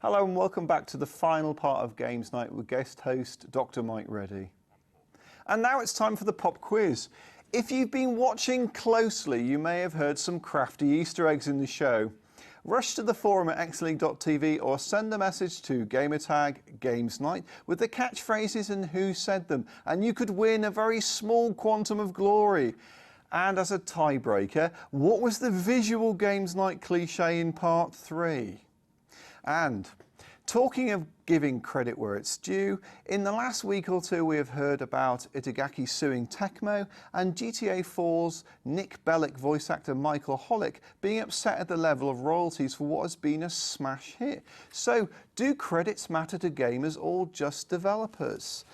Hello and welcome back to the final part of Games Night with guest host DoctorMike Reddy. And now it's time for the pop quiz. If you've been watching closely, you may have heard some crafty Easter eggs in the show. Rush to the forum at XLeague.tv or send a message to gamertag GamesNight with the catchphrases and who said them, and you could win a very small quantum of glory. And as a tiebreaker, what was the visual Games Night cliche in part 3? And talking of giving credit where it's due, in the last week or two we have heard about Itagaki suing Tecmo and GTA 4's Nick Bellic voice actor Michael Hollick being upset at the level of royalties for what has been a smash hit. So, do credits matter to gamers or just developers?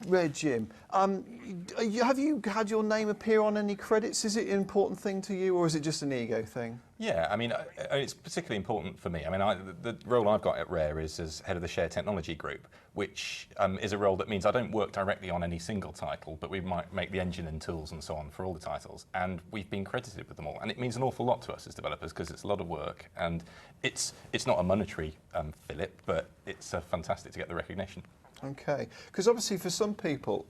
Red Jim, have you had your name appear on any credits? Is it an important thing to you, or is it just an ego thing? Yeah, I mean, it's particularly important for me. I mean, the role I've got at Rare is as head of the Shared Technology Group, which is a role that means I don't work directly on any single title, but we might make the engine and tools and so on for all the titles, and we've been credited with them all. And it means an awful lot to us as developers because it's a lot of work, and it's not a monetary fillip, but it's fantastic to get the recognition. Okay, because obviously for some people,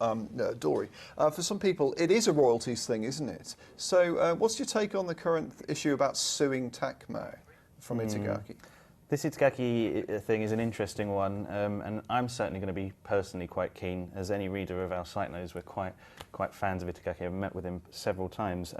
Dory, for some people it is a royalties thing, isn't it? So what's your take on the current issue about suing Tecmo from Itagaki? This Itagaki thing is an interesting one, and I'm certainly going to be personally quite keen. As any reader of our site knows, we're quite fans of Itagaki. I've met with him several times.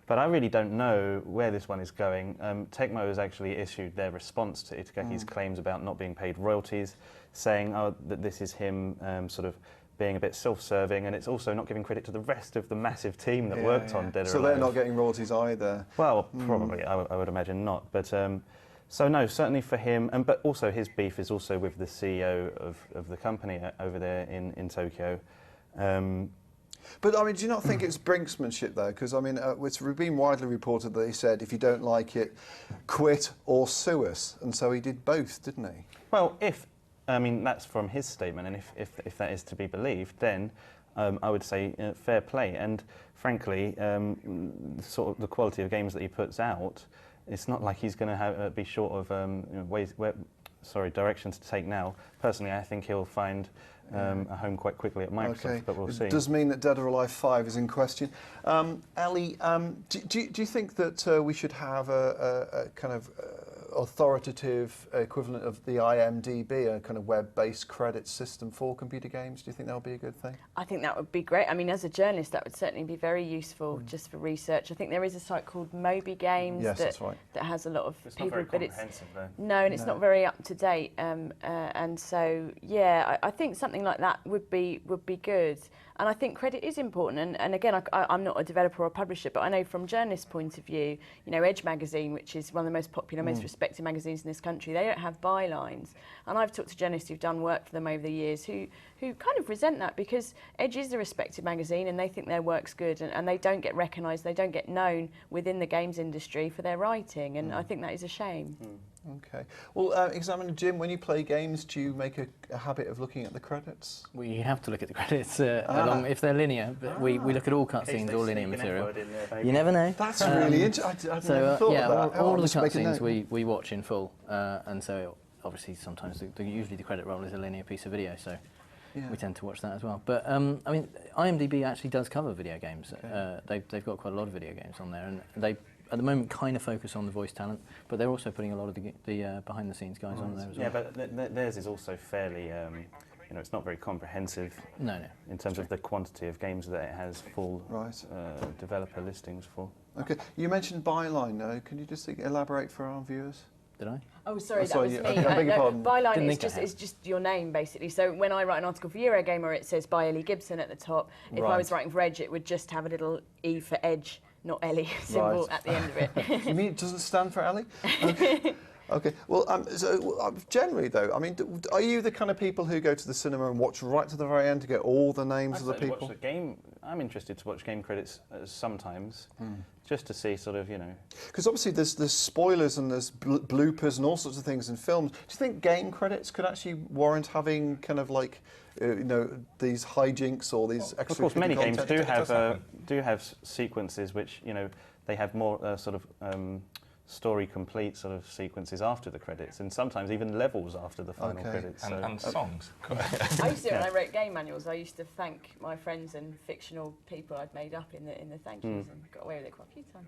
But I really don't know where this one is going. Tecmo has actually issued their response to Itagaki's claims about not being paid royalties, saying that this is him sort of being a bit self-serving, and it's also not giving credit to the rest of the massive team that worked on Dead or So Alive. they're not getting royalties either? Well, probably, I would imagine not. But so no, certainly for him, but also his beef is also with the CEO of the company over there in Tokyo. But I mean, do you not think it's brinksmanship though? Because I mean, it's been widely reported that he said, if you don't like it, quit or sue us. And so he did both, didn't he? Well, I mean, that's from his statement, and if that is to be believed, then I would say fair play. And frankly, sort of the quality of games that he puts out, it's not like he's going to be short of directions to take now. Personally, I think he'll find a home quite quickly at Microsoft, but we'll see. It does mean that Dead or Alive 5 is in question. Ellie, do you think that we should have a kind of authoritative equivalent of the IMDb, a kind of web-based credit system for computer games? Do you think that would be a good thing? I think that would be great. I mean, as a journalist, that would certainly be very useful just for research. I think there is a site called Moby Games that has a lot of people, but it's no, and it's not very up to date. And so, yeah, I think something like that would be good. And I think credit is important. And again, I'm not a developer or a publisher, but I know from journalists' point of view, you know, Edge magazine, which is one of the most popular, most respected magazines in this country, they don't have bylines. And I've talked to journalists who've done work for them over the years who kind of resent that, because Edge is a respected magazine and they think their work's good, and they don't get recognised, they don't get known within the games industry for their writing, and I think that is a shame. Okay. Well, Examiner Jim, when you play games, do you make a habit of looking at the credits? We have to look at the credits if they're linear, but we look at all cutscenes, all linear material. You never know. That's really interesting. I've never thought of that. All of the cutscenes we watch in full, and so obviously sometimes usually the credit roll is a linear piece of video, so we tend to watch that as well. But I mean, IMDb actually does cover video games. Okay. They've got quite a lot of video games on there, and they at the moment kind of focus on the voice talent, but they're also putting a lot of the behind the scenes guys on there as well. Yeah, but theirs is also fairly, you know, it's not very comprehensive. No. In terms of the quantity of games that it has full developer listings for. Okay, you mentioned byline. Can you just elaborate for our viewers? Did I? Oh, sorry, that was me. I beg your pardon. Byline is just your name, basically. So when I write an article for Eurogamer, it says by Ellie Gibson at the top. If I was writing for Edge, it would just have a little E for Edge, not Ellie symbol at the end of it. You mean it doesn't stand for Ellie? Okay. Okay. Well, generally though, I mean, are you the kind of people who go to the cinema and watch right to the very end to get all the names of the people? Watch the game. I'm interested to watch game credits sometimes, just to see sort of, you know. Because obviously there's spoilers and there's bloopers and all sorts of things in films. Do you think game credits could actually warrant having kind of like, you know, these hijinks or these extra? Of course, many games do have sequences which, you know, they have more sort of story complete sort of sequences after the credits, and sometimes even levels after the final credits. And songs. I used to, when I wrote game manuals, I used to thank my friends and fictional people I'd made up in the thank yous, and got away with it quite a few times.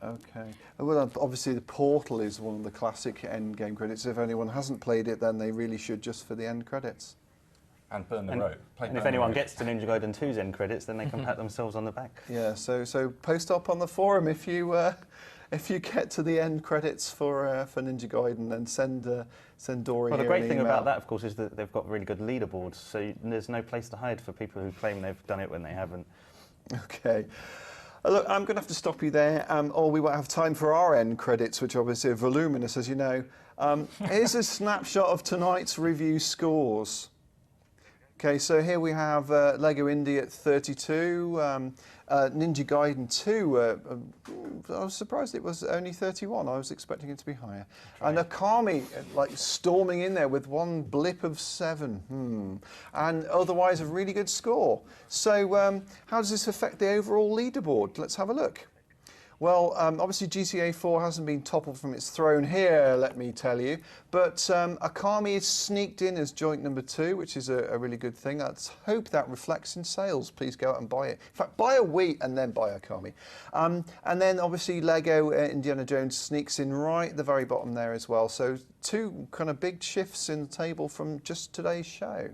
Okay. Well, obviously the Portal is one of the classic end game credits. If anyone hasn't played it, then they really should, just for the end credits. And Burn the Road. And if anyone gets to Ninja Gaiden 2's end credits, then they can pat themselves on the back. Yeah, so post up on the forum if you get to the end credits for Ninja Gaiden, and send Dory. Well, the great thing about that, of course, is that they've got really good leaderboards, so there's no place to hide for people who claim they've done it when they haven't. Okay. Look, I'm going to have to stop you there, or we won't have time for our end credits, which obviously are voluminous, as you know. Here's a snapshot of tonight's review scores. Okay, so here we have Lego Indie at 32, Ninja Gaiden 2, I was surprised it was only 31, I was expecting it to be higher. And Akami, like, storming in there with one blip of 7, and otherwise a really good score. So how does this affect the overall leaderboard? Let's have a look. Well, obviously GTA 4 hasn't been toppled from its throne here, let me tell you, but Akami is sneaked in as joint number 2, which is a really good thing. Let's hope that reflects in sales. Please go out and buy it. In fact, buy a Wii and then buy Akami. And then obviously Lego Indiana Jones sneaks in right at the very bottom there as well. So 2 kind of big shifts in the table from just today's show.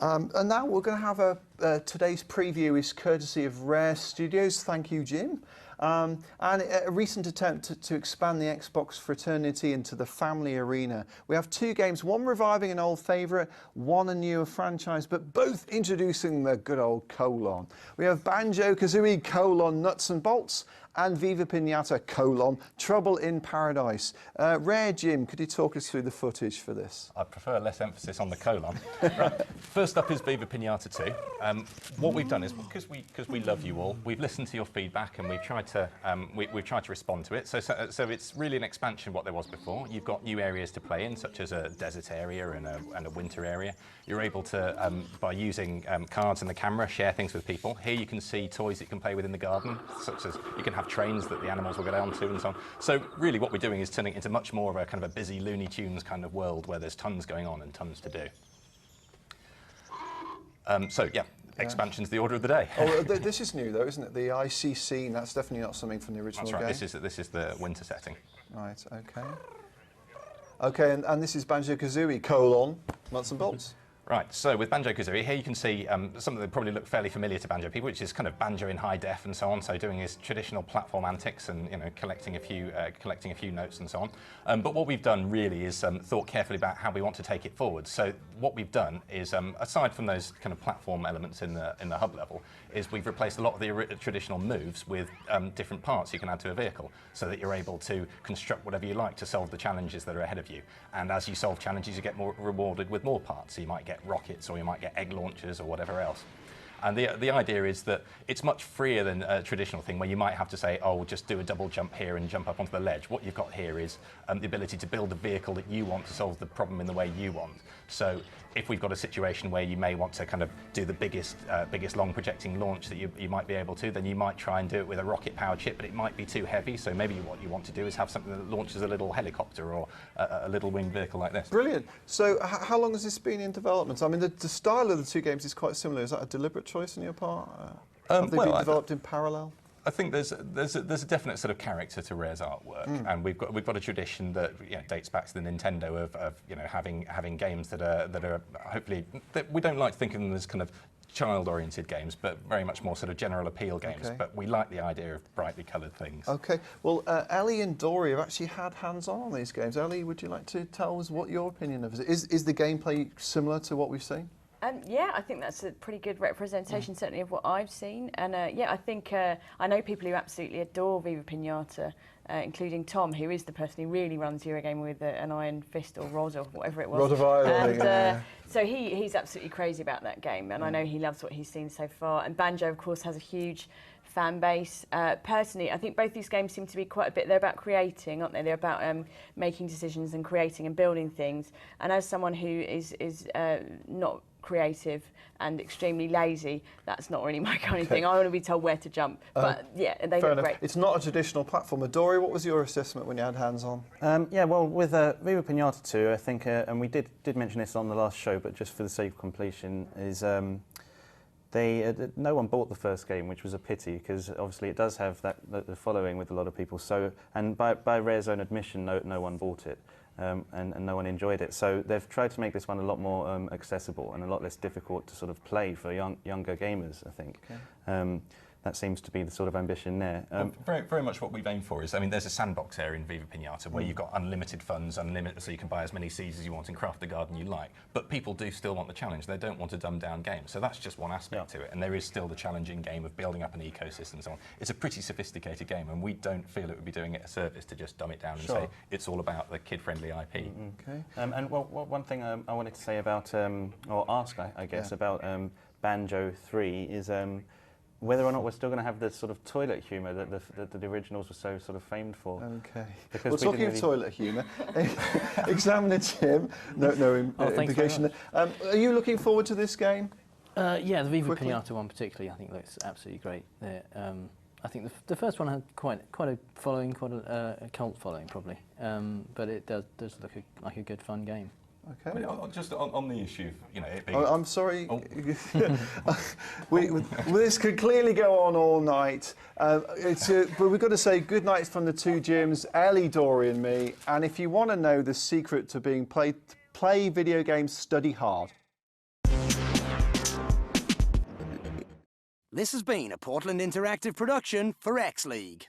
And now we're going to have today's preview is courtesy of Rare Studios. Thank you, Jim. And a recent attempt to expand the Xbox fraternity into the family arena. We have 2 games, one reviving an old favourite, one a newer franchise, but both introducing the good old colon. We have Banjo-Kazooie colon Nuts and Bolts, and Viva Pinata colon Trouble in Paradise. Rare Jim, could you talk us through the footage for this? I prefer less emphasis on the colon. Right. First up is Viva Pinata 2. What we've done is, because we love you all, we've listened to your feedback and we've tried to respond to it. So it's really an expansion of what there was before. You've got new areas to play in, such as a desert area and a winter area. You're able to, by using cards and the camera, share things with people. Here you can see toys that you can play with in the garden, such as you can have trains that the animals will go down to and so on. So really what we're doing is turning it into much more of a kind of a busy Looney Tunes kind of world where there's tons going on and tons to do. Expansion's the order of the day. Oh, this is new though, isn't it? The ICC, that's definitely not something from the original game. That's right, this is the winter setting. Right, okay. Okay, and this is Banjo-Kazooie colon Nuts and Bolts. Right, so with Banjo-Kazooie, here you can see something that probably look fairly familiar to Banjo people, which is kind of Banjo in high def and so on, so doing his traditional platform antics and collecting a few notes and so on. But what we've done really is thought carefully about how we want to take it forward. So what we've done is, aside from those kind of platform elements in the hub level, is we've replaced a lot of the traditional moves with different parts you can add to a vehicle, so that you're able to construct whatever you like to solve the challenges that are ahead of you. And as you solve challenges, you get more rewarded with more parts. So you might get rockets, or you might get egg launchers, or whatever else. And the idea is that it's much freer than a traditional thing where you might have to say, oh, just do a double jump here and jump up onto the ledge. What you've got here is the ability to build a vehicle that you want to solve the problem in the way you want. So if we've got a situation where you may want to kind of do the biggest long projecting launch that you might be able to, then you might try and do it with a rocket powered chip, but it might be too heavy. So maybe what you want to do is have something that launches a little helicopter or a little winged vehicle like this. Brilliant. So how long has this been in development? I mean, the style of the 2 games is quite similar. Is that a deliberate choice on your part? Have they been developed in parallel? I think there's a definite sort of character to Rare's artwork, and we've got a tradition that dates back to the Nintendo of having games that are hopefully, that we don't like to think of them as kind of child-oriented games, but very much more sort of general appeal games. Okay. But we like the idea of brightly coloured things. Okay. Well, Ellie and Dory have actually had hands-on these games. Ellie, would you like to tell us what your opinion of it is? Is the gameplay similar to what we've seen? Yeah, I think that's a pretty good representation, certainly, of what I've seen. And yeah, I think I know people who absolutely adore Viva Pinata, including Tom, who is the person who really runs Eurogame with an iron fist or rod or whatever it was. Rod of iron. And so he's absolutely crazy about that game, and I know he loves what he's seen so far. And Banjo, of course, has a huge fan base. Personally, I think both these games seem to be quite a bit, they're about creating, aren't they? They're about making decisions and creating and building things. And as someone who is not creative and extremely lazy, that's not really my kind of thing. I want to be told where to jump. But yeah, they look great. It's not a traditional platformer. Dory, what was your assessment when you had hands on? Yeah, well, with Viva Pinata 2, I think, and we did mention this on the last show, but just for the sake of completion, is no one bought the first game, which was a pity, because obviously it does have the following with a lot of people. So, and by Rare's own admission, no one bought it. And no one enjoyed it. So they've tried to make this one a lot more accessible and a lot less difficult to sort of play for younger gamers, I think. Okay. That seems to be the sort of ambition there. Well, very much what we've aimed for is, I mean, there's a sandbox area in Viva Pinata where you've got unlimited funds, so you can buy as many seeds as you want and craft the garden you like. But people do still want the challenge. They don't want a dumbed-down game. So that's just one aspect to it. And there is still the challenging game of building up an ecosystem and so on. It's a pretty sophisticated game, and we don't feel it would be doing it a service to just dumb it down and say it's all about the kid-friendly IP. Okay. And well, one thing I wanted to say about, or ask, I guess, about Banjo 3 is whether or not we're still going to have this sort of toilet humour that the originals were so sort of famed for. Okay. Because well, talking of toilet humour, Examiner Tim, no implication there. Are you looking forward to this game? Yeah, the Viva Pinata one particularly, I think looks absolutely great. I think the first one had quite a following, quite a cult following probably, but it does look like a good fun game. Okay. I mean, just on the issue of, you know, it being... I'm sorry. This could clearly go on all night. But we've got to say good night from the two Jims, Ellie, Dory and me. And if you want to know the secret to being play video games, study hard. This has been a Portland Interactive production for XLeague.